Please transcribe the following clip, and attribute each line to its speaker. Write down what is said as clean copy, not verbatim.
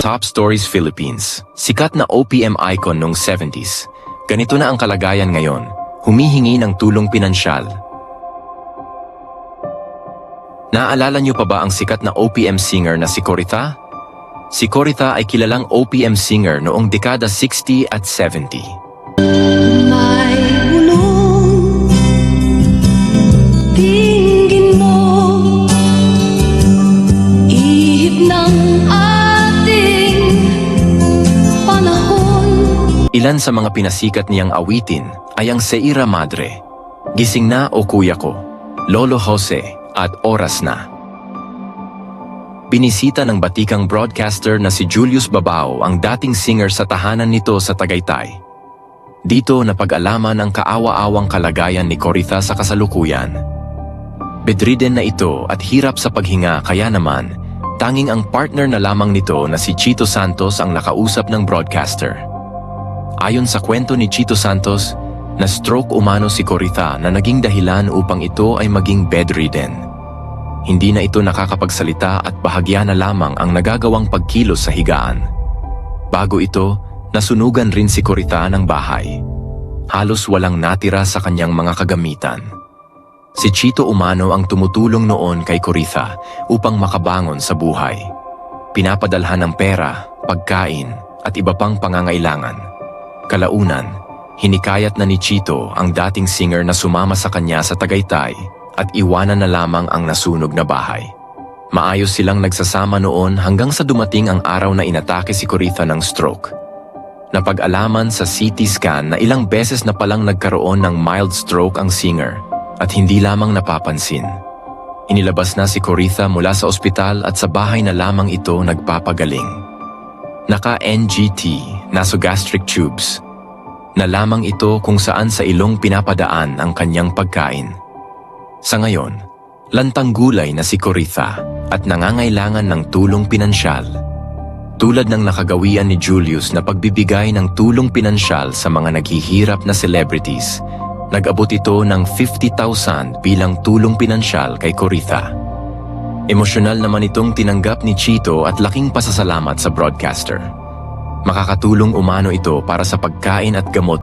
Speaker 1: Top Stories Philippines, sikat na OPM icon noong 70s. Ganito na ang kalagayan ngayon, humihingi ng tulong pinansyal. Naalala niyo pa ba ang sikat na OPM singer na si Coritha? Si Coritha ay kilalang OPM singer noong dekada 60 at 70.
Speaker 2: May bulong, dinggin mo, ihip ng ating panahon.
Speaker 1: Ilan sa mga pinasikat niyang awitin ay ang Seira Madre, Gising na o Kuya Ko, Lolo Jose at Oras na. Binisita ng batikang broadcaster na si Julius Babao ang dating singer sa tahanan nito sa Tagaytay. Dito napag-alaman ang kaawa-awang kalagayan ni Coritha sa kasalukuyan. Bedridden na ito at hirap sa paghinga, kaya naman tanging ang partner na lamang nito na si Chito Santos ang nakausap ng broadcaster. Ayon sa kwento ni Chito Santos, na-stroke umano si Coritha na naging dahilan upang ito ay maging bedridden. Hindi na ito nakakapagsalita at bahagya na lamang ang nagagawang pagkilos sa higaan. Bago ito, nasunugan rin si Coritha ng bahay. Halos walang natira sa kanyang mga kagamitan. Si Chito umano ang tumutulong noon kay Coritha upang makabangon sa buhay. Pinapadalhan ng pera, pagkain at iba pang pangangailangan. Kalaunan, hinikayat na ni Chito ang dating singer na sumama sa kanya sa Tagaytay at iwanan na lamang ang nasunog na bahay. Maayos silang nagsasama noon hanggang sa dumating ang araw na inatake si Coritha ng stroke. Napag-alaman sa CT scan na ilang beses na palang nagkaroon ng mild stroke ang singer at hindi lamang napapansin. Inilabas na si Coritha mula sa ospital at sa bahay na lamang ito nagpapagaling. Naka-NGT, nasogastric tubes, na lamang ito kung saan sa ilong pinapadaan ang kanyang pagkain. Sa ngayon, lantang gulay na si Coritha at nangangailangan ng tulong pinansyal. Tulad ng nakagawian ni Julius na pagbibigay ng tulong pinansyal sa mga naghihirap na celebrities, nag-abot ito ng 50,000 bilang tulong pinansyal kay Coritha. Emosyonal naman itong tinanggap ni Chito at laking pasasalamat sa broadcaster. Makakatulong umano ito para sa pagkain at gamot